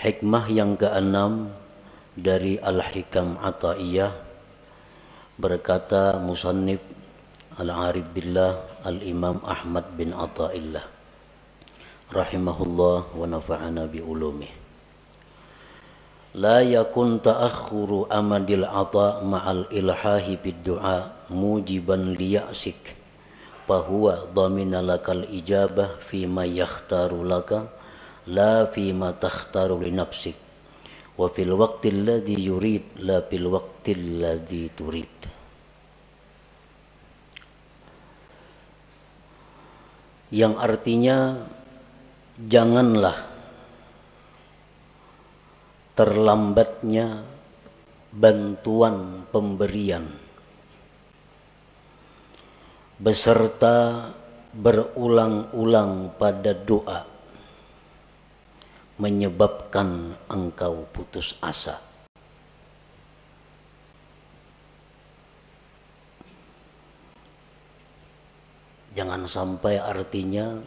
Hikmah yang keenam dari Al-Hikam Ata'iyah, berkata musannif Al-Arif Billah Al-Imam Ahmad bin Ata'illah rahimahullah wa nafa'ana bi ulumih. La yakun ta'akhuru amadil ata' ma'al ilhahi bid du'a mujiban liya'sik fahuwa dhamina lakal ijabah fima yakhtaru laka la fima takhtaru li nafsik wa fil waqtil ladzi yurid la fil waqtil ladzi turid. Yang artinya janganlah terlambatnya bantuan pemberian beserta berulang-ulang pada doa menyebabkan engkau putus asa. Jangan sampai artinya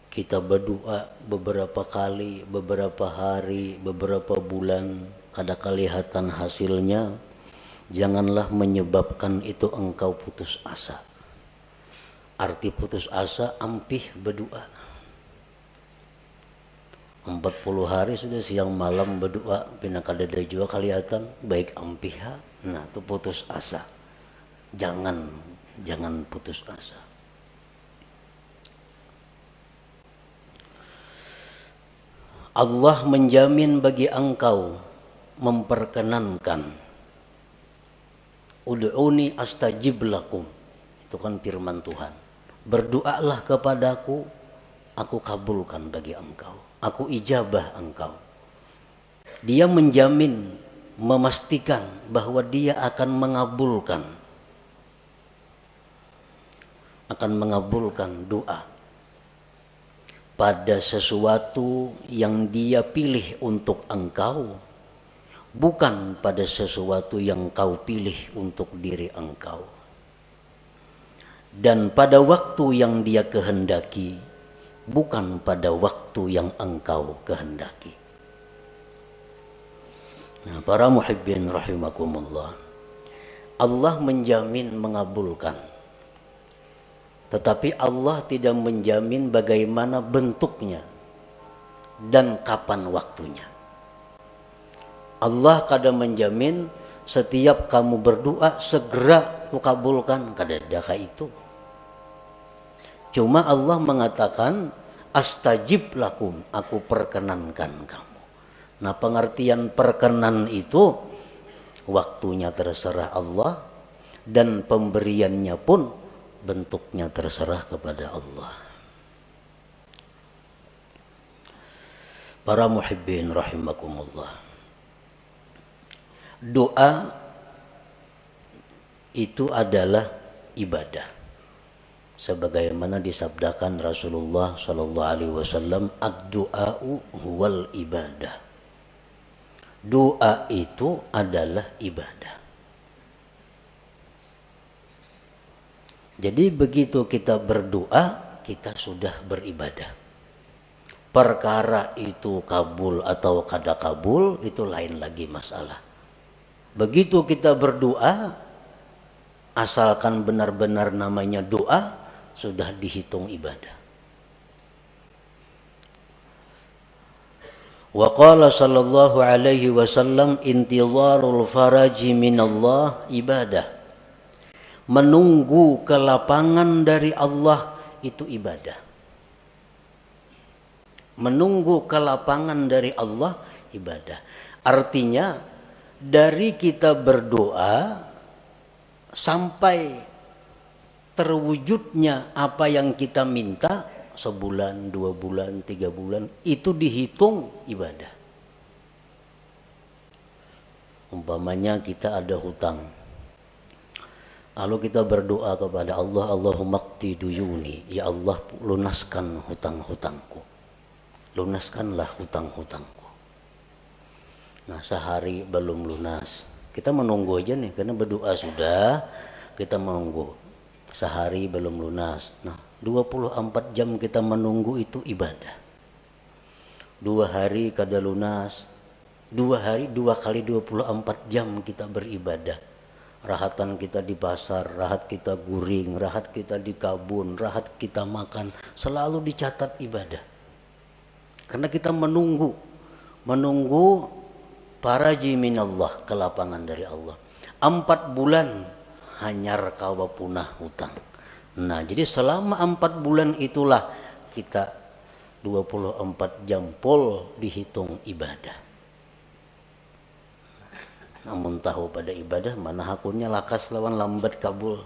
kita berdoa beberapa kali, beberapa hari, beberapa bulan, kada kelihatan hasilnya, janganlah menyebabkan itu engkau putus asa. Arti putus asa, ampih berdoa. 40 hari sudah siang malam berdoa, pina kada juga kelihatan, baik ampih. Nah, itu putus asa. Jangan putus asa. Allah menjamin bagi engkau, memperkenankan. Ud'uni astajib lakum. Itu kan firman Tuhan. Berdoalah kepadaku, aku kabulkan bagi engkau. Aku ijabah engkau. Dia menjamin, memastikan bahwa dia akan mengabulkan doa pada sesuatu yang dia pilih untuk engkau, bukan pada sesuatu yang kau pilih untuk diri engkau, dan pada waktu yang dia kehendaki, bukan pada waktu yang engkau kehendaki. Nah, para muhibbin rahimakumullah, Allah menjamin mengabulkan, tetapi Allah tidak menjamin bagaimana bentuknya dan kapan waktunya. Allah kadang menjamin setiap kamu berdoa segera kukabulkan, kadang itu. Cuma Allah mengatakan astajib lakum, aku perkenankan kamu. Nah, pengertian perkenan itu waktunya terserah Allah dan pemberiannya pun bentuknya terserah kepada Allah. Para muhibbin rahimakumullah, doa itu adalah ibadah. Sebagaimana disabdakan Rasulullah sallallahu alaihi wasallam, ad-du'a'u huwal ibadah. Doa itu adalah ibadah. Jadi begitu kita berdoa, kita sudah beribadah. Perkara itu kabul atau kada kabul, itu lain lagi masalah. Begitu kita berdoa, asalkan benar-benar namanya doa, sudah dihitung ibadah. Wa qala sallallahu alaihi wasallam, intizarul faraji minallah ibadah. Menunggu kelapangan dari Allah itu ibadah. Menunggu kelapangan dari Allah ibadah. Artinya dari kita berdoa sampai terwujudnya apa yang kita minta, sebulan, 2 bulan, 3 bulan, itu dihitung ibadah. Umpamanya kita ada hutang, lalu kita berdoa kepada Allah, Allahumma qdi duyuni, ya Allah lunaskan hutang-hutangku, lunaskanlah hutang-hutangku. Nah, sehari belum lunas, kita menunggu aja nih, karena berdoa sudah, kita menunggu. Sehari belum lunas, nah 24 jam kita menunggu itu ibadah. 2 hari kada lunas, 2 hari 2 kali 24 jam kita beribadah. Rahatan kita di pasar, rahat kita guring, rahat kita di kabun, rahat kita makan, selalu dicatat ibadah. Karena kita menunggu paraji minallah, kelapangan dari Allah. 4 bulan hanyar kawa punah hutang. Nah, jadi selama 4 bulan itulah kita 24 jam pol dihitung ibadah. Namun tahu pada ibadah mana hakunnya lakas lawan lambat kabul.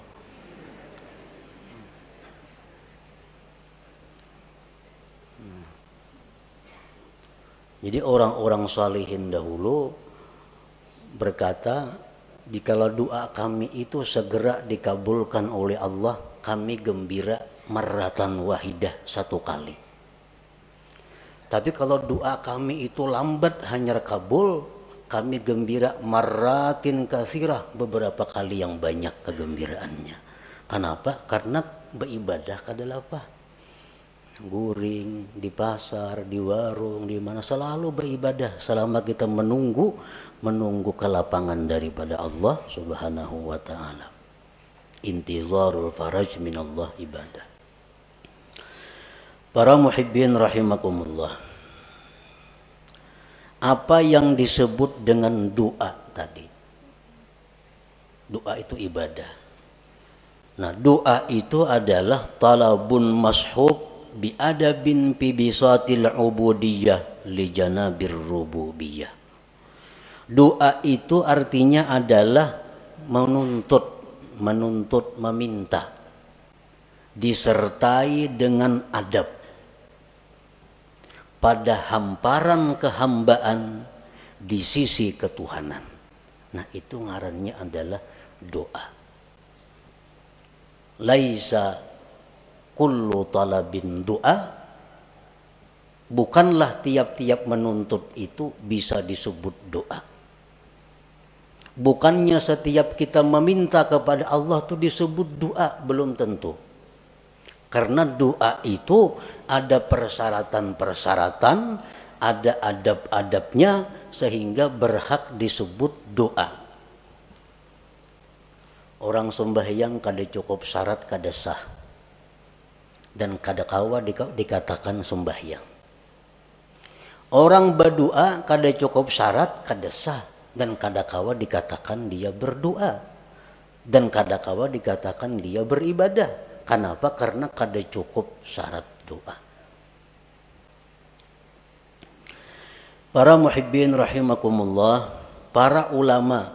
Jadi orang-orang salihin dahulu berkata, dikala doa kami itu segera dikabulkan oleh Allah, kami gembira marratan wahidah, 1 kali. Tapi kalau doa kami itu lambat hanya kabul, kami gembira marratin katsirah, beberapa kali yang banyak kegembiraannya. Kenapa? Karena beribadah adalah apa? Guring di pasar, di warung, di mana selalu beribadah selama kita menunggu kelapangan daripada Allah Subhanahu wa taala. Intizarul faraj minallah ibadah. Para muhibbin rahimakumullah. Apa yang disebut dengan doa tadi? Doa itu ibadah. Nah, doa itu adalah talabun mashub biadabin fi bisatil ubudiyah li janabir rububiyah. Doa itu artinya adalah menuntut, meminta, disertai dengan adab pada hamparan kehambaan di sisi ketuhanan. Nah, itu ngarannya adalah doa. Laisa kullu talabin doa, bukanlah tiap-tiap menuntut itu bisa disebut doa. Bukannya setiap kita meminta kepada Allah itu disebut doa, belum tentu. Karena doa itu ada persyaratan-persyaratan, ada adab-adabnya sehingga berhak disebut doa. Orang sembahyang kada cukup syarat kada sah, dan kada kawa dikatakan sembahyang. Orang berdoa kada cukup syarat kada sah, dan kada kawa dikatakan dia berdoa, dan kada kawa dikatakan dia beribadah. Kenapa? Karena kada cukup syarat doa. Para muhibbin rahimakumullah, para ulama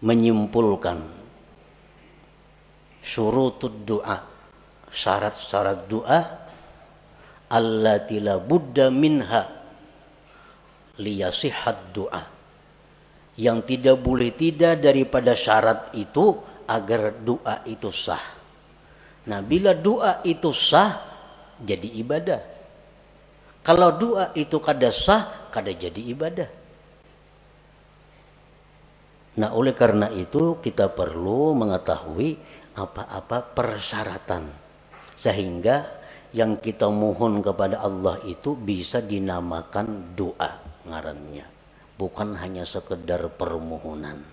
menyimpulkan syurutud doa, syarat-syarat doa, allati la budda minha liyasihhat doa, yang tidak boleh tidak daripada syarat itu agar doa itu sah. Nah, bila doa itu sah, jadi ibadah. Kalau doa itu kada sah, kada jadi ibadah. Nah, oleh karena itu kita perlu mengetahui apa-apa persyaratan sehingga yang kita mohon kepada Allah itu bisa dinamakan doa ngarannya, bukan hanya sekedar permohonan,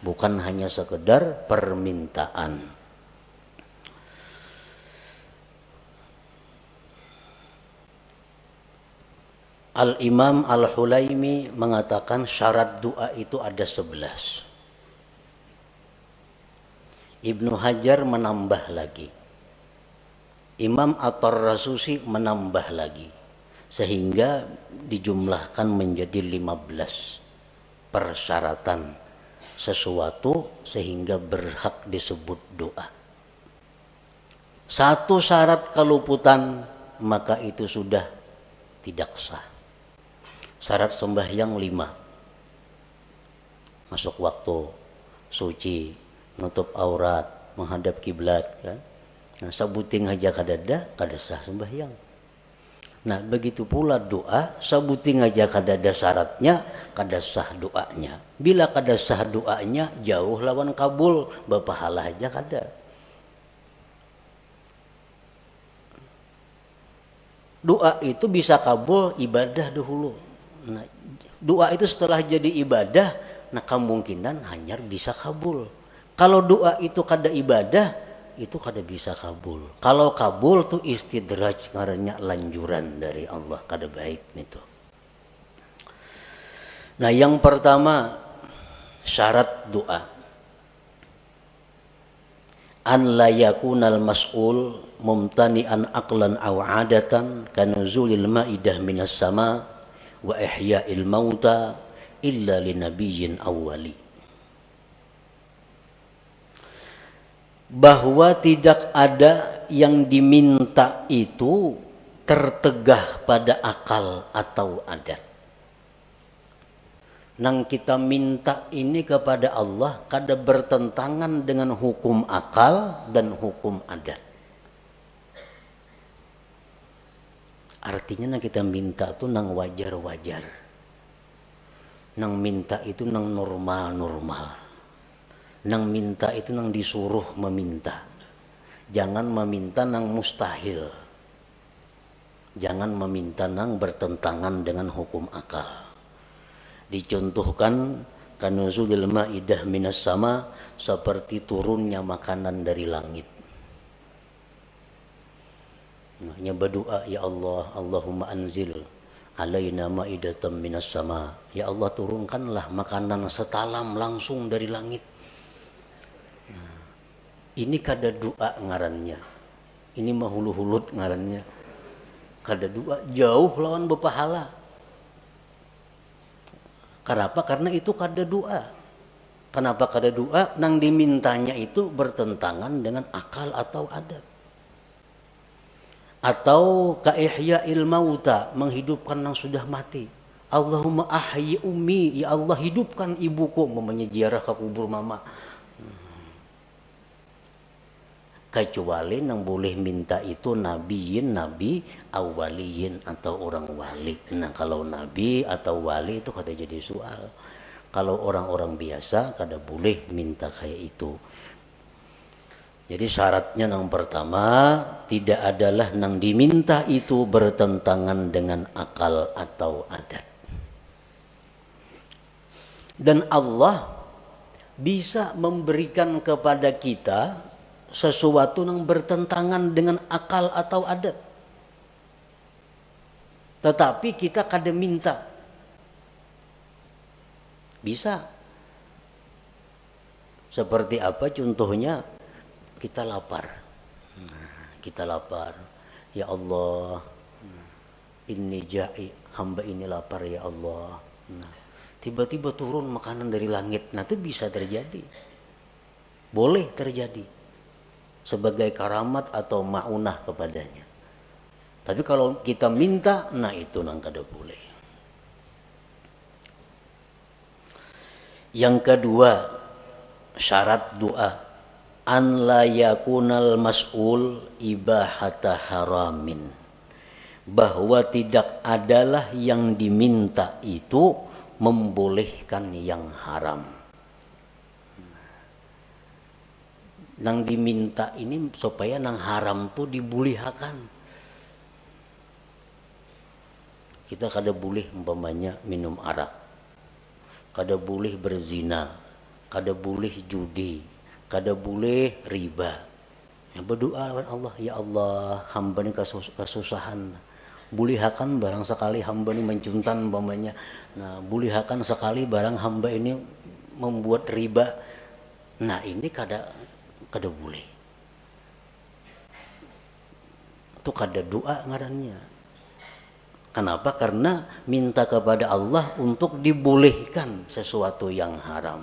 bukan hanya sekedar permintaan. Al-Imam Al-Hulaimi mengatakan syarat doa itu ada 11. Ibnu Hajar menambah lagi. Imam At-Tarrasusi menambah lagi. Sehingga dijumlahkan menjadi 15 persyaratan sesuatu sehingga berhak disebut doa. Satu syarat keluputan, maka itu sudah tidak sah. Syarat sembahyang 5. Masuk waktu, suci, nutup aurat, menghadap kiblat, kan? Nah, sabuting aja kadada sah sembahyang. Nah, begitu pula doa, sabuting aja kadada syaratnya, kada sah doanya. Bila kada sah doanya, jauh lawan kabul, bapahala aja kada. Doa itu bisa kabul ibadah dahulu. Nah, doa itu setelah jadi ibadah, nah kemungkinan hanyar bisa kabul. Kalau doa itu kada ibadah, itu kada bisa kabul. Kalau kabul tuh istidraj, ngarannya lanjuran dari Allah, kada baik itu. Nah, yang pertama syarat doa, an la yakunal mas'ul mumtani'an aqlan aw 'adatan kanuzulil ma'idah minas sama wa ihya'il mauta illa linabiyyin awwali. Bahwa tidak ada yang diminta itu tertegah pada akal atau adat. Nang kita minta ini kepada Allah kada bertentangan dengan hukum akal dan hukum adat. Artinya nang kita minta tuh nang wajar-wajar. Nang minta itu nang normal-normal. Nang minta itu nang disuruh meminta. Jangan meminta nang mustahil. Jangan meminta nang bertentangan dengan hukum akal. Dicontohkan kanuzulil ma'idah minas sama, seperti turunnya makanan dari langit. Makanya berdoa, ya Allah, Allahumma anzil alaina ma'idatan minas sama. Ya Allah, turunkanlah makanan setalam langsung dari langit. Nah, ini kada doa ngarannya. Ini mahulu-hulut ngarannya. Kada doa, jauh lawan berpahala. Kenapa? Karena itu kada doa. Kenapa kada doa? Nang dimintanya itu bertentangan dengan akal atau adat. Atau ka ihya'il mauta, menghidupkan yang sudah mati. Allahumma ahyi ummi, ya Allah hidupkan ibuku, mamanya ziarah ke kubur mama. Kecuali yang boleh minta itu nabiyin, nabi, awaliyin atau orang wali. Nah, kalau nabi atau wali itu kada jadi soal. Kalau orang-orang biasa kada boleh minta kayak itu. Jadi syaratnya yang pertama, tidak adalah yang diminta itu bertentangan dengan akal atau adat. Dan Allah bisa memberikan kepada kita sesuatu yang bertentangan dengan akal atau adat. Tetapi kita kada minta. Bisa. Seperti apa contohnya? Kita lapar. Kita lapar. Ya Allah, inni ja'i, hamba ini lapar ya Allah. Tiba-tiba turun makanan dari langit. Nah, itu bisa terjadi. Boleh terjadi. Sebagai karamat atau ma'unah kepadanya. Tapi kalau kita minta, nah itu nang kada boleh. Yang kedua, syarat doa, an la yakunal mas'ul ibahata haramin. Bahwa tidak adalah yang diminta itu membolehkan yang haram. Nang diminta ini supaya nang haram tuh dibulihakan. Kita kada boleh umpamanya minum arak, kada boleh berzina, kada boleh judi, kada boleh riba. Ya, berdoa kepada Allah, ya Allah, hamba ini kesusahan. Bulihakan barang sekali hamba ini mencuntan umpamanya. Nah, bulihakan sekali barang hamba ini membuat riba. Nah, ini kada boleh. Itu kada doa ngarannya. Kenapa? Karena minta kepada Allah untuk dibolehkan sesuatu yang haram.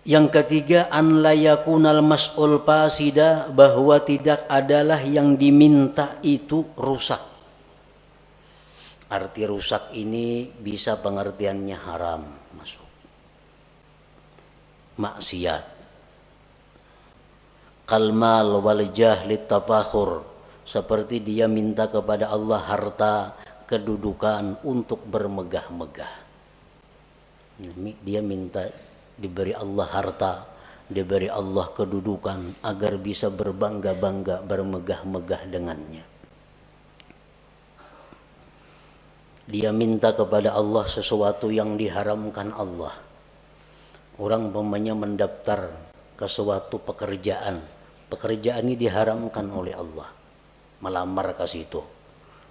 Yang ketiga, an la yakunal mas'ul fasida, bahwa tidak adalah yang diminta itu rusak. Arti rusak ini bisa pengertiannya haram masuk. Maksiat. Kalmal wal jahlit tafakhur, seperti dia minta kepada Allah harta, kedudukan untuk bermegah-megah. Dia minta diberi Allah harta, diberi Allah kedudukan agar bisa berbangga-bangga, bermegah-megah dengannya. Dia minta kepada Allah sesuatu yang diharamkan Allah. Orang umpamanya mendaftar ke suatu pekerjaan, pekerjaan ini diharamkan oleh Allah, melamar ke situ.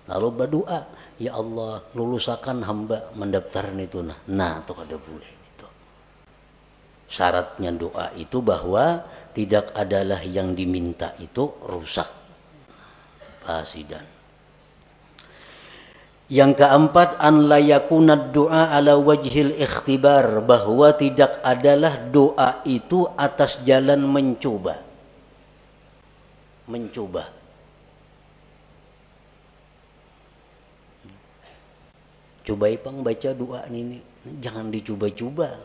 Lalu berdoa, ya Allah lulusakan hamba mendaftar itu. Nah itu kada boleh itu. Syaratnya doa itu bahwa tidak adalah yang diminta itu rusak, fasidan. Yang keempat, an la yakuna doa ala wajhil ikhtibar, bahwa tidak adalah doa itu atas jalan mencoba. Mencoba. Coba ipang baca doa ini, jangan dicoba-coba.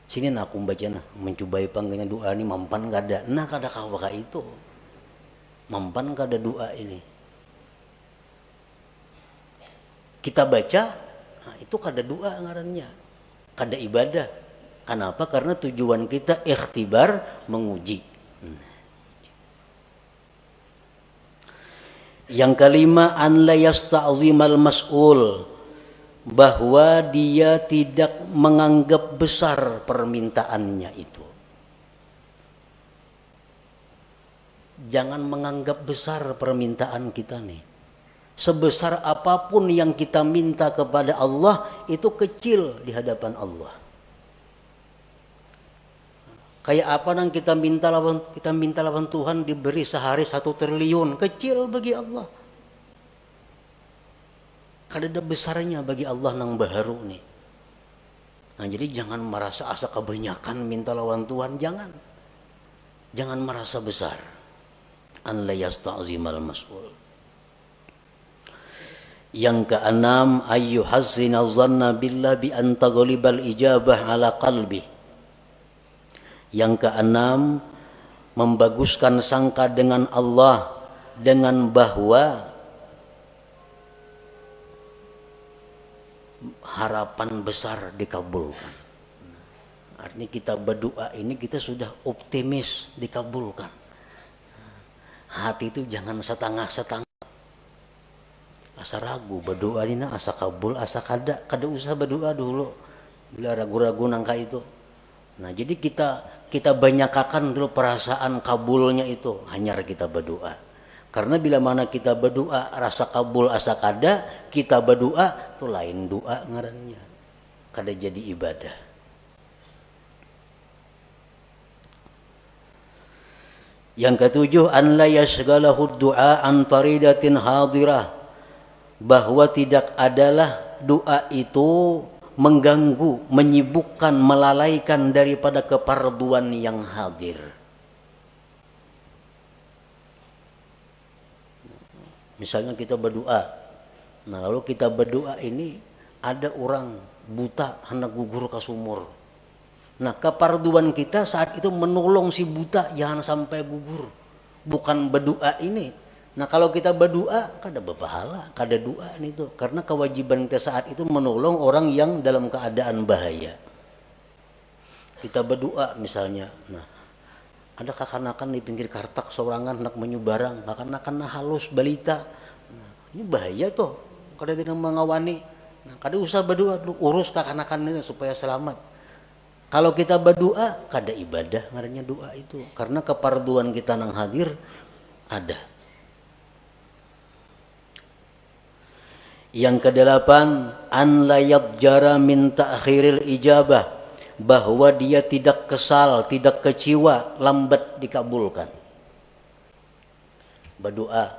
Sini aku baca nah, mencoba ipang kena doa ini mampan kada. Nah kada kawa itu. Mampan kada doa ini. Kita baca, nah itu kada doa ngarannya, kada ibadah. Kenapa? Karena tujuan kita ikhtibar, menguji. Yang kelima, an la yasta'zimal mas'ul, bahwa dia tidak menganggap besar permintaannya itu. Jangan menganggap besar permintaan kita nih. Sebesar apapun yang kita minta kepada Allah itu kecil di hadapan Allah. Kayak apa nang kita minta lawan Tuhan diberi sehari 1 triliun, kecil bagi Allah. Kada ada besarnya bagi Allah nang baharu nih. Nah jadi jangan merasa asa kebanyakan minta lawan Tuhan, jangan. Jangan merasa besar. An la yasta'zimal mas'ul. Yang keenam, ayyuhazzina dhanna billah bi an taghlibal ijabah ala qalbi. Yang keenam, membaguskan sangka dengan Allah dengan bahwa harapan besar dikabulkan. Artinya kita berdoa ini kita sudah optimis dikabulkan. Hati itu jangan setengah-setengah. Asa ragu berdoa ini asa kabul asa kada usah berdoa dulu bila ragu-ragu nangka itu. Nah jadi kita banyakakan dulu perasaan kabulnya itu, hanyar kita berdoa. Karena bila mana kita berdoa rasa kabul asa kada, kita berdoa itu lain doa ngarannya, kada jadi ibadah. Yang ketujuh, an la yashghalahu du'a an faridatin hadirah, bahwa tidak adalah doa itu mengganggu, menyibukkan, melalaikan daripada keparduan yang hadir. Misalnya kita berdoa, nah lalu kita berdoa ini ada orang buta hendak gugur ke sumur. Nah keparduan kita saat itu menolong si buta jangan sampai gugur, bukan berdoa ini. Nah kalau kita berdoa kada berpahala, kada doa itu, karena kewajiban kita saat itu menolong orang yang dalam keadaan bahaya. Kita berdoa misalnya, nah ada kakanakan di pinggir kartak sorangan nak menyu barang, kakanakan halus balita, nah, ini bahaya tuh, kada tidak mengawani. Nah kada usah berdoa dulu, urus kakanakan ini supaya selamat. Kalau kita berdoa kada ibadah ngarannya doa itu, karena keparduan kita nang hadir ada. Yang kedelapan, an la yadjara min ta'khiril ijabah, bahwa dia tidak kesal, tidak kecewa lambat dikabulkan. Berdoa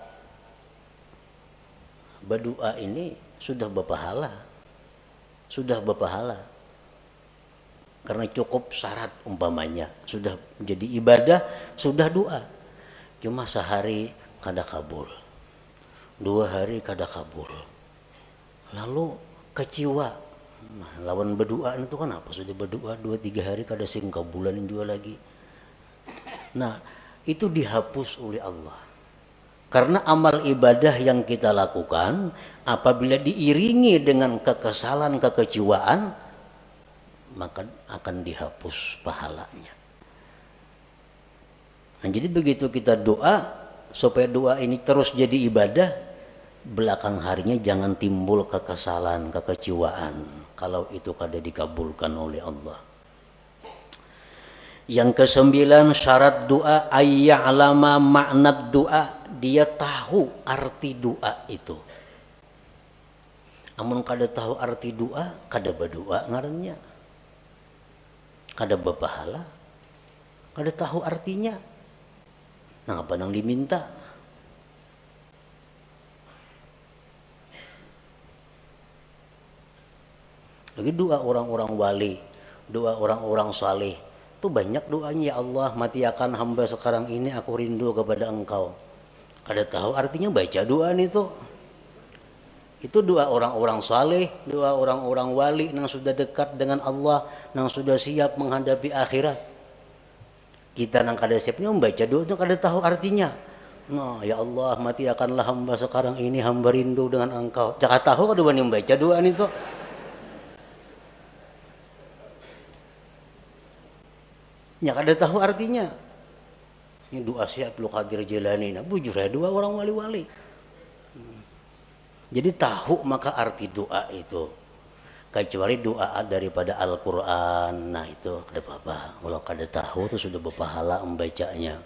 ini sudah berpahala. Karena cukup syarat umpamanya, sudah menjadi ibadah, sudah doa. Cuma sehari kada kabul, 2 hari kada kabul. Lalu kecewa, nah, lawan berdoa itu kan apa? Sudah berdoa 2-3 hari kada sing kabulan juga lagi. Nah itu dihapus oleh Allah. Karena amal ibadah yang kita lakukan apabila diiringi dengan kekesalan, kekecewaan, maka akan dihapus pahalanya. Nah, jadi begitu kita doa, supaya doa ini terus jadi ibadah, belakang harinya jangan timbul kekesalan, kekecewaan kalau itu kada dikabulkan oleh Allah. Yang ke-9 syarat doa ayya'lama makna doa, dia tahu arti doa itu. Amun kada tahu arti doa, kada berdoa ngarannya, kada berpahala, kada tahu artinya. Nah, apa yang diminta? Lagi doa orang-orang wali, doa orang-orang saleh, itu banyak doanya. Ya Allah, matiakan hamba sekarang ini, aku rindu kepada Engkau. Kada tahu artinya baca doa itu. Itu doa orang-orang saleh, doa orang-orang wali yang sudah dekat dengan Allah, yang sudah siap menghadapi akhirat. Kita nang kada siapnya membaca doa itu kada tahu artinya. Nah, ya Allah, matiakanlah hamba sekarang ini, hamba rindu dengan Engkau. Jangan tahu kada wani membaca doa itu. Ya kada tahu artinya. Ini doa siap lu Qadir Jilani. Nah, bujur ya doa orang wali-wali. Jadi tahu maka arti doa itu. Kecuali doa daripada Al-Quran, nah itu kada apa-apa. Kalau kada tahu itu sudah berpahala membacanya.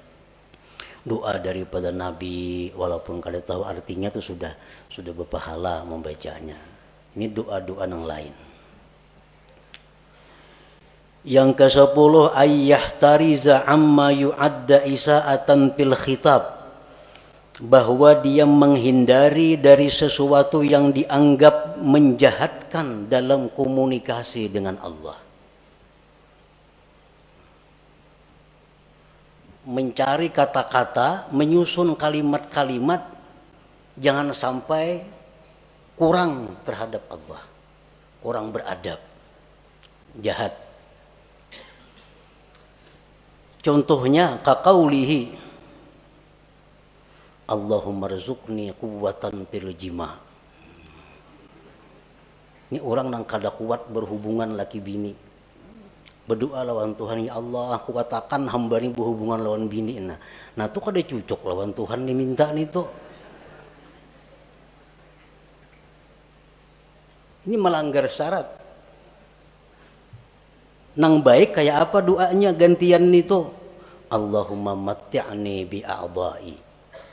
Doa daripada Nabi, walaupun kada tahu artinya itu sudah berpahala membacanya. Ini doa-doa yang lain. Yang ke-10 ayyahtariza amma yu'adda isa'atan fil khitab, bahwa dia menghindari dari sesuatu yang dianggap menjahatkan dalam komunikasi dengan Allah. Mencari kata-kata, menyusun kalimat-kalimat, jangan sampai kurang terhadap Allah, kurang beradab, jahat. Contohnya kaqaulihi Allahumma rzuqni quwwatan fil jima'. Ini orang yang kada kuat berhubungan laki bini, berdoa lawan Tuhan, ya Allah kuatakan hamba ini berhubungan lawan bini. Nah itu kada cocok lawan Tuhan diminta itu. Ini melanggar syarat. Nang baik kayak apa doanya gantian itu? Allahumma matti'ni bi a'dha'i.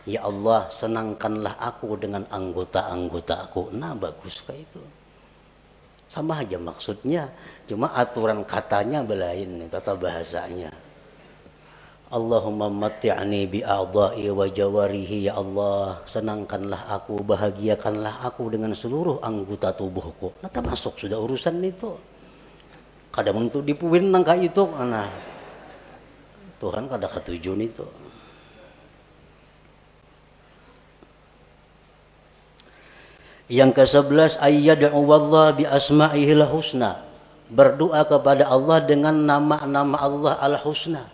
Ya Allah, senangkanlah aku dengan anggota-anggota aku. Nah, bagus kayak itu. Sama aja maksudnya, cuma aturan katanya belain, tata bahasanya. Allahumma matti'ni bi a'dha'i wa jawarihi. Ya Allah, senangkanlah aku, bahagiakanlah aku dengan seluruh anggota tubuhku. Nah, termasuk sudah urusan itu. Kadang untuk dipuin nangka itu, nah Tuhan kada ketujuan itu. Yang ke-11 ayyad'u wallah bi asma'ihil husna, berdoa kepada Allah dengan nama-nama Allah al-husna.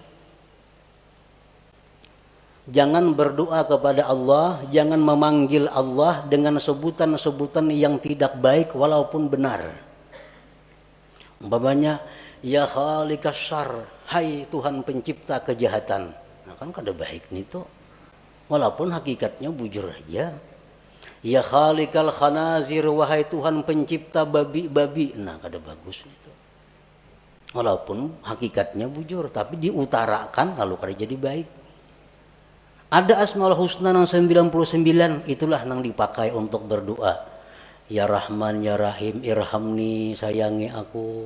Jangan berdoa kepada Allah, jangan memanggil Allah dengan sebutan-sebutan yang tidak baik walaupun benar. Umpamanya ya khaliqas syarr, hai Tuhan pencipta kejahatan. Nah kan kada baik nih tuh. Walaupun hakikatnya bujur aja. Ya khaliqal khanazir, wahai Tuhan pencipta babi-babi. Nah kada bagus itu. Walaupun hakikatnya bujur, tapi diutarakan lalu kada jadi baik. Ada asmaul husna yang 99, itulah yang dipakai untuk berdoa. Ya Rahman, Ya Rahim, irhamni, sayangi aku.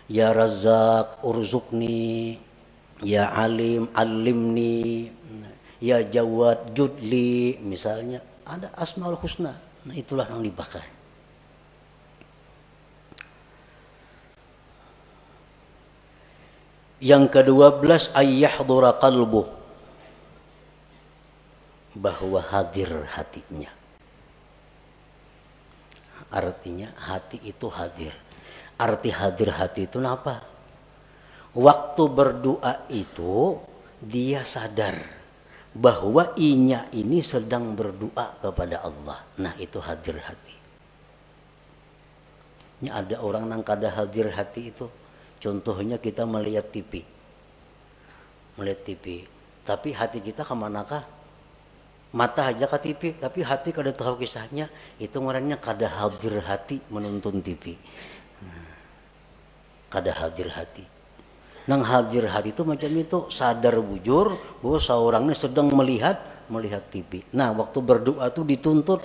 Ya Razzaq, urzukni. Ya Alim, alimni. Ya Jawad, judli. Misalnya ada asmaul husna. Nah itulah yang dipakai. Yang ke-12 ayyahdura qalbuh, bahwa hadir hatinya. Artinya hati itu hadir. Arti hadir hati itu apa? Waktu berdoa itu dia sadar bahwa inya ini sedang berdoa kepada Allah. Nah itu hadir hati. Ini ada orang yang kada hadir hati itu, Contohnya kita melihat TV. Melihat TV. Tapi hati kita kemanakah? Mata aja ke TV, tapi hati kada tahu kisahnya. Itu ngarannya kada hadir hati menonton TV. Kada hadir hati. Nang hadir hati itu macam itu, sadar bujur bahwa seorangnya sedang melihat TV. Nah, waktu berdoa itu dituntut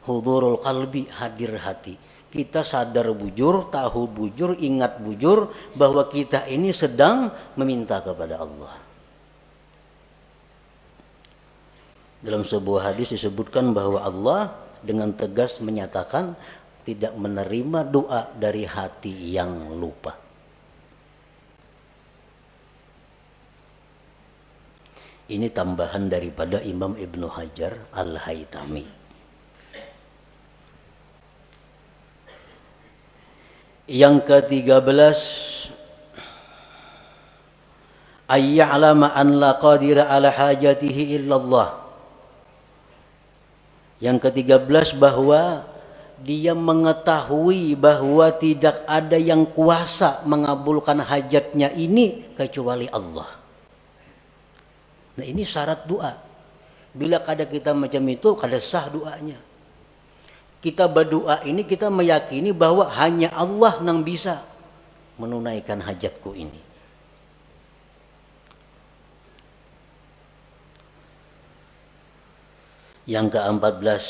hudurul qalbi, hadir hati. Kita sadar bujur, tahu bujur, ingat bujur bahwa kita ini sedang meminta kepada Allah. Dalam sebuah hadis disebutkan bahwa Allah dengan tegas menyatakan tidak menerima doa dari hati yang lupa. Ini tambahan daripada Imam Ibnu Hajar Al-Haytami. Yang ke-13, ayya'lama an la qadira ala hajatihi illallah. Yang ke-13 bahwa dia mengetahui bahwa tidak ada yang kuasa mengabulkan hajatnya ini kecuali Allah. Nah, ini syarat doa. Bila kada kita macam itu, kada sah doanya. Kita berdoa ini kita meyakini bahwa hanya Allah yang bisa menunaikan hajatku ini. Yang ke-14,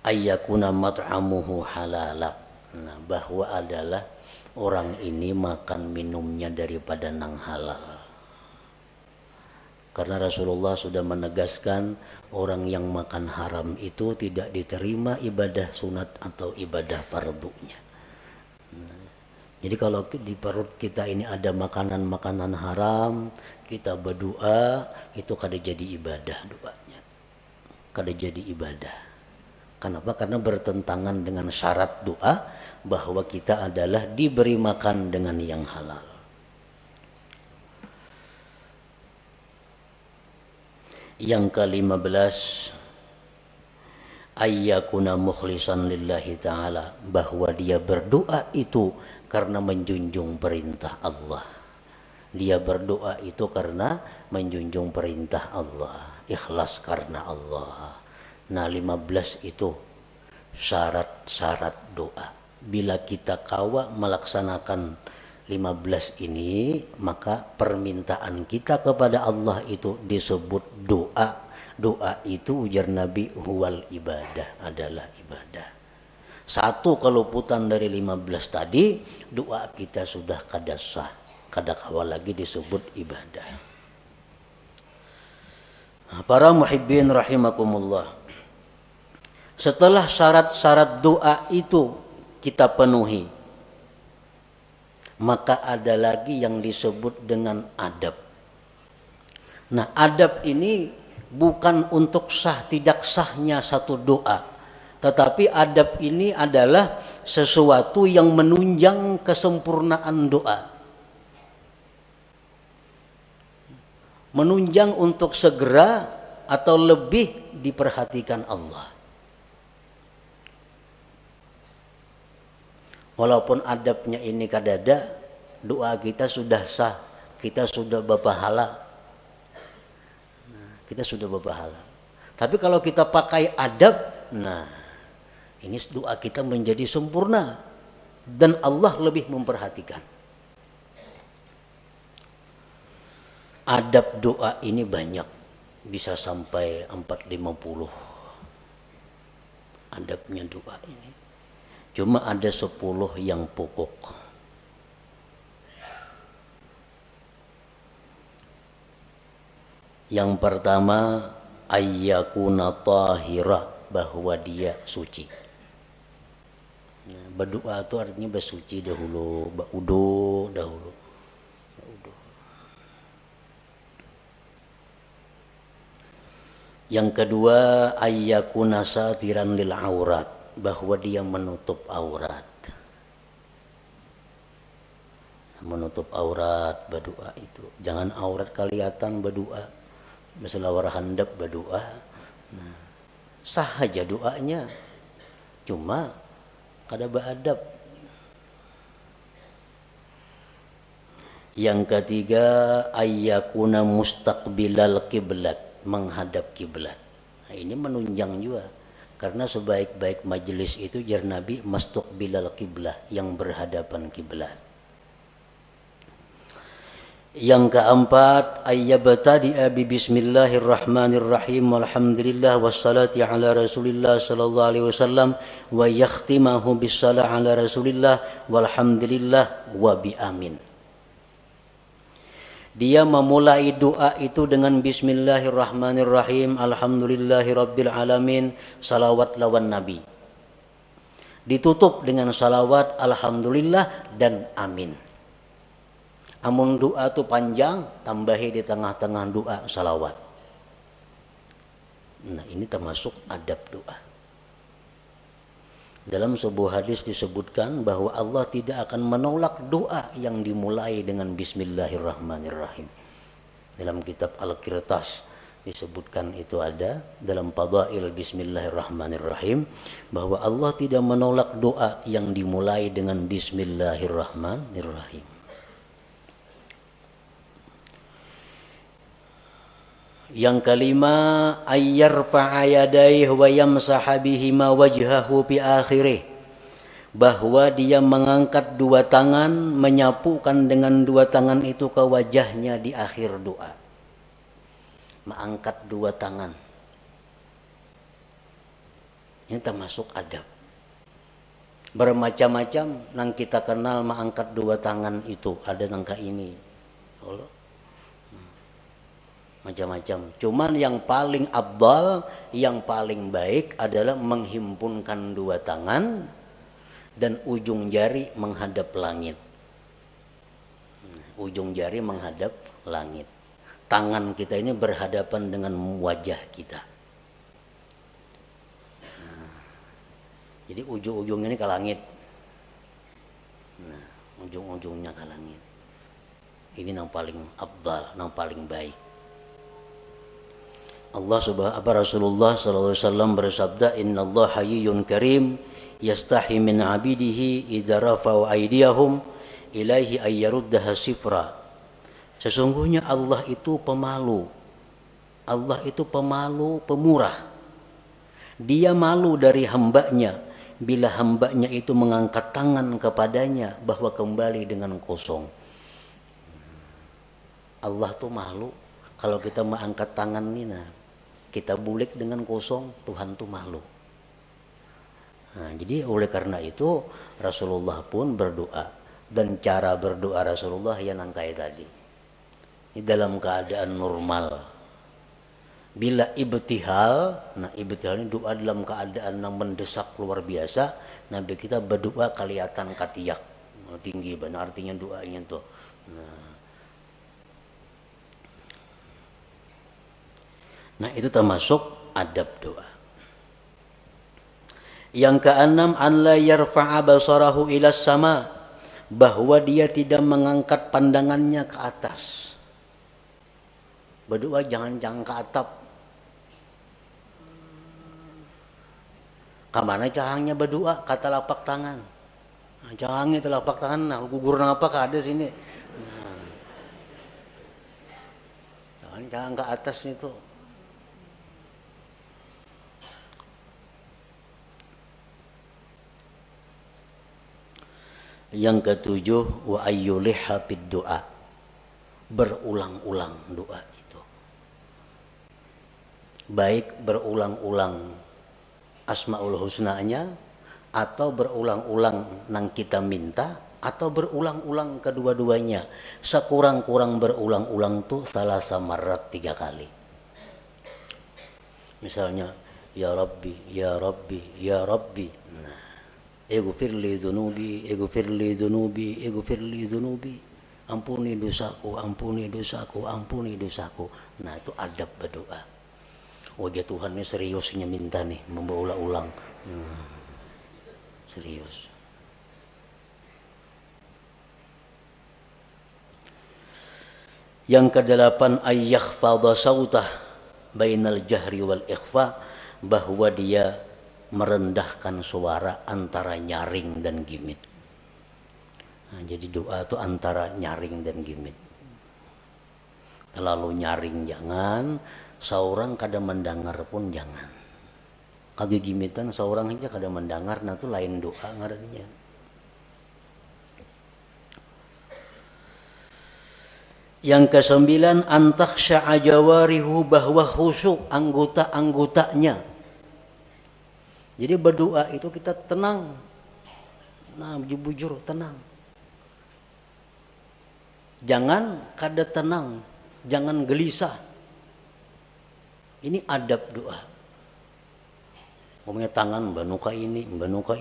ayyakuna mat'amuhu halala. Nah, bahwa adalah orang ini makan minumnya daripada nang halal. Karena Rasulullah sudah menegaskan orang yang makan haram itu tidak diterima ibadah sunat atau ibadah fardunya. Jadi kalau di perut kita ini ada makanan-makanan haram, kita berdoa, itu kada jadi ibadah doanya. Kada jadi ibadah. Kenapa? Karena bertentangan dengan syarat doa bahwa kita adalah diberi makan dengan yang halal. Yang ke-15, ayyakuna mukhlisan lillahi ta'ala, bahwa dia berdoa itu karena menjunjung perintah Allah. Dia berdoa itu karena menjunjung perintah Allah, ikhlas karena Allah. Nah, 15 itu syarat-syarat doa. Bila kita kawa melaksanakan 15 ini, maka permintaan kita kepada Allah itu disebut doa. Doa itu ujar Nabi huwal ibadah, adalah ibadah. Satu keluputan dari 15 tadi, doa kita sudah kada sah, kada kawa lagi disebut ibadah. Para muhibbin rahimakumullah, setelah syarat-syarat doa itu kita penuhi, maka ada lagi yang disebut dengan adab. Nah, adab ini bukan untuk sah tidak sahnya satu doa, tetapi adab ini adalah sesuatu yang menunjang kesempurnaan doa, menunjang untuk segera atau lebih diperhatikan Allah. Walaupun adabnya ini kadada, doa kita sudah sah, kita sudah berpahala. Kita sudah berpahala. Tapi kalau kita pakai adab, nah ini doa kita menjadi sempurna dan Allah lebih memperhatikan. Adab doa ini banyak, bisa sampai 450 adabnya doa ini. Cuma ada 10 yang pokok. Yang pertama, ayyakuna tahira, bahwa dia suci. Nah, berdoa itu artinya bersuci dahulu, berudu dahulu. Yang kedua, ayyakuna satiran lil aurat, bahwa dia menutup aurat. Menutup aurat berdoa itu. Jangan aurat kelihatan berdoa. Misalnya orang handap berdoa, nah, sah aja doanya. Cuma kada beradab. Yang ketiga, ayyakuna mustaqbilal kiblat, menghadap kiblat. Nah, ini menunjang juga. Karena sebaik-baik majelis itu jar Nabi mustaqbilal kiblah, yang berhadapan kiblat. Yang keempat, ayyabtadi'a bi bismillahirrahmanirrahim walhamdulillah wassalati ala rasulillah sallallahu alaihi wasallam wa yakhtimahu bis salah ala rasulillah walhamdulillah wa bi amin. Dia memulai doa itu dengan bismillahirrahmanirrahim, alhamdulillahirabbil alamin, salawat lawan nabi. Ditutup dengan salawat, alhamdulillah dan amin. Amun doa itu panjang, tambahi di tengah-tengah doa salawat. Nah, ini termasuk adab doa. Dalam sebuah hadis disebutkan bahwa Allah tidak akan menolak doa yang dimulai dengan bismillahirrahmanirrahim. Dalam kitab Al-Qirtas disebutkan itu ada dalam Fadail bismillahirrahmanirrahim bahwa Allah tidak menolak doa yang dimulai dengan bismillahirrahmanirrahim. Yang kelima, ayyarfa'a yadayhi wa yamsaha bihima wajhahu fi akhirih, bahwa dia mengangkat dua tangan, menyapukan dengan dua tangan itu ke wajahnya di akhir doa. Mengangkat dua tangan, ini termasuk adab. Bermacam-macam nang kita kenal mengangkat dua tangan itu, ada nangka ini macam-macam. Cuman yang paling afdal, yang paling baik adalah menghimpunkan dua tangan dan ujung jari menghadap langit. Ujung jari menghadap langit. Tangan kita ini berhadapan dengan wajah kita. Jadi ujung-ujungnya ini ke langit. Nah, ujung-ujungnya ke langit. Ini yang paling afdal, yang paling baik. Rasulullah sallallahu alaihi wasallam bersabda, innallaha hayyun karim yastahi min 'abidihi idza rafa'u aydiyahum ilaihi ayyaruddaha sifra. Sesungguhnya Allah itu pemalu. Allah itu pemalu, pemurah. Dia malu dari hambanya bila hambanya itu mengangkat tangan kepadanya bahwa kembali dengan kosong. Allah tuh malu kalau kita mengangkat tangan ini, nah, kita bulik dengan kosong, Tuhan tuh malu. Nah, jadi oleh karena itu Rasulullah pun berdoa, dan cara berdoa Rasulullah yang angkai tadi. Ini dalam keadaan normal. Bila ibtihal, nah ibtihal ini doa dalam keadaan yang mendesak luar biasa, Nabi kita berdoa kelihatan katiyak tinggi, benar artinya doanya tuh. Nah, itu termasuk adab doa. Yang keenam, an la yarfa'a basarahu ila sama, bahwa dia tidak mengangkat pandangannya ke atas. Berdoa jangan ke atap. Kamana cahangnya berdoa, kata lapak tangan. Nah, cahangnya telapak tangan, nah gugur apa ada sini. Nah, jangan ke atas itu. Yang ketujuh, wa ayyuliha bid doa, berulang-ulang doa itu. Baik berulang-ulang asmaul husnanya, atau berulang-ulang nang kita minta, atau berulang-ulang kedua-duanya. Sekurang-kurang berulang-ulang tuh salasa marrat 3 kali. Misalnya, ya Rabbi, ya Rabbi, ya Rabbi. Nah, ighfir li dzunubi, ighfir li dzunubi, ighfir li dzunubi. Ampuni dosaku, ampuni dosaku, ampuni dosaku. Nah, itu adab berdoa. Wajah Tuhan ini seriusnya minta nih, memberulang-ulang. Serius. Yang kedelapan, ayyakhfadha sautah bainal jahri wal ikhfa, bahwa dia merendahkan suara antara nyaring dan gimit. Nah, jadi doa itu antara nyaring dan gimit. Terlalu nyaring jangan, seorang kada mendengar pun jangan. Kage gimitan seorang aja kada mendengar, nah itu lain doa ngarannya. Yang ke-9, antakhsha'a jawarihu, bahwa khusyuk anggota-anggotanya. Jadi berdoa itu kita tenang. Nah, bujur tenang. Jangan kada tenang, jangan gelisah. Ini adab doa. Ngomongnya tangan banuka ini, banuka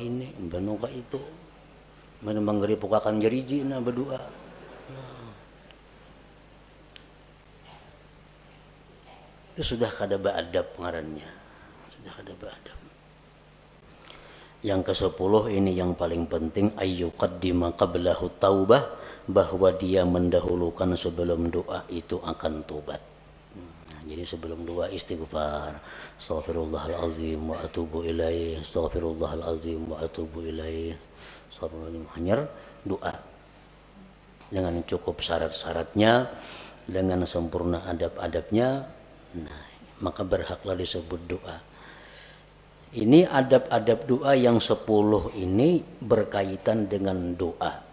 itu. Mana menggeri pukakan jeriji na berdoa. Itu sudah kada beadab ngarannya. Sudah kada beadab. Yang ke-10 ini yang paling penting, ayyuqaddima qablahu taubah, bahwa dia mendahulukan sebelum doa itu akan tobat. Jadi sebelum doa istighfar, astaghfirullahalazim wa atubu ilaih, astaghfirullahalazim wa atubu ilaih. Hanya doa dengan cukup syarat-syaratnya, dengan sempurna adab-adabnya, nah, maka berhaklah disebut doa. Ini adab-adab doa yang 10 ini berkaitan dengan doa.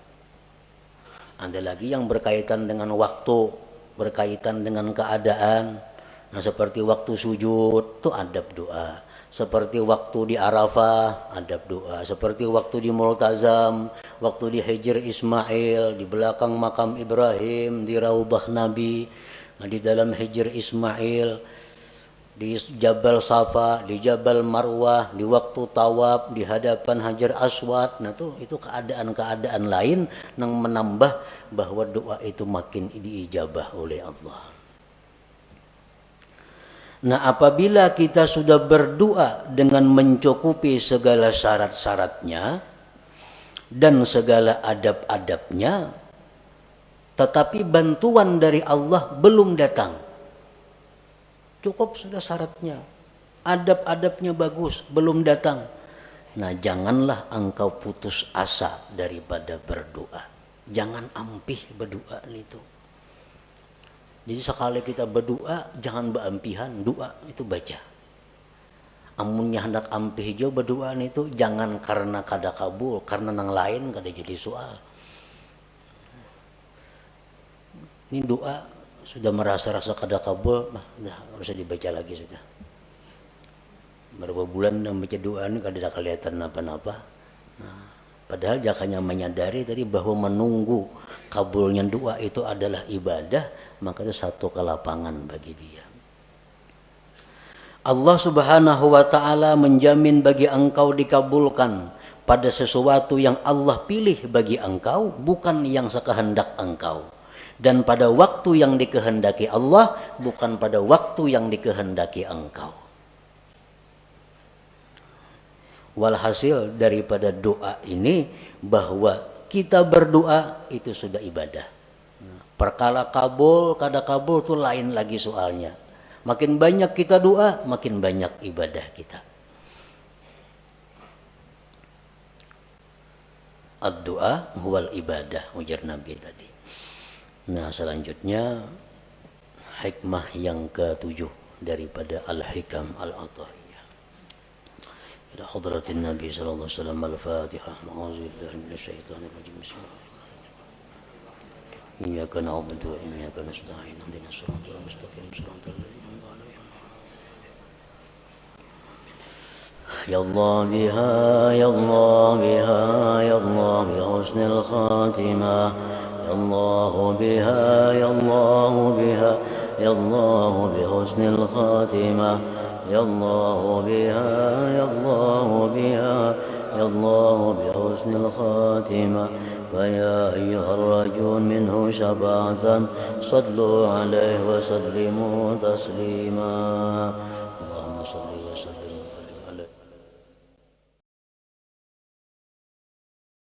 Ada lagi yang berkaitan dengan waktu, berkaitan dengan keadaan. Nah, seperti waktu sujud itu adab doa. Seperti waktu di Arafah adab doa. Seperti waktu di Multazam, waktu di Hijr Ismail, di belakang makam Ibrahim, di Raudhah Nabi, nah, di dalam Hijr Ismail, di Jabal Safa, di Jabal Marwah, di waktu tawaf, di hadapan Hajar Aswad. Nah itu keadaan-keadaan lain yang menambah bahwa doa itu makin diijabah oleh Allah. Nah, apabila kita sudah berdoa dengan mencukupi segala syarat-syaratnya dan segala adab-adabnya, tetapi bantuan dari Allah belum datang, cukup sudah syaratnya, adab-adabnya bagus, belum datang. Nah, janganlah engkau putus asa daripada berdoa. Jangan ampih berdoa itu. Jadi sekali kita berdoa, jangan beampihan, doa itu baca. Amunnya hendak ampih jo berdoa itu, jangan karena kada kabul, karena nang lain kada jadi soal. Ini doa sudah merasa-rasa kada kabul, dah harus dibaca lagi sudah. Berapa bulan membaca doa ini kada ada kelihatan apa-apa. Nah, padahal jakanya menyadari tadi bahwa menunggu kabulnya doa itu adalah ibadah, maka itu satu kelapangan bagi dia. Allah Subhanahu wa ta'ala menjamin bagi engkau dikabulkan pada sesuatu yang Allah pilih bagi engkau, bukan yang sekehendak engkau. Dan pada waktu yang dikehendaki Allah, bukan pada waktu yang dikehendaki engkau. Walhasil daripada doa ini, bahwa kita berdoa itu sudah ibadah. Perkara kabul, kada kabul itu lain lagi soalnya. Makin banyak kita doa, makin banyak ibadah kita. Ad-doa huwal ibadah, ujar Nabi tadi. Nah, selanjutnya hikmah yang ke-7 daripada Al-Hikam Al-Atahiyah. Ila hadratin Nabi sallallahu alaihi wasallam. Al-Fatihah. A'udzubillahi minasyaitonir rajim. Bismillahirrahmanirrahim. Iyyaka na'budu wa iyyaka nasta'in. Ihdinas siratal mustaqim. Siratal ladzina an'amta 'alaihim. Ya Allah biha, ya Allah biha, ya Allah bi husnil khatimah. Ya Allah biha, ya Allah biha, ya Allah bi husnil khatimah. Ya Allah biha, ya Allah biha, ya Allah bi husnil khatimah. فيا أيها الرجل منه شفاعة صلوا عليه وسلموا تسليما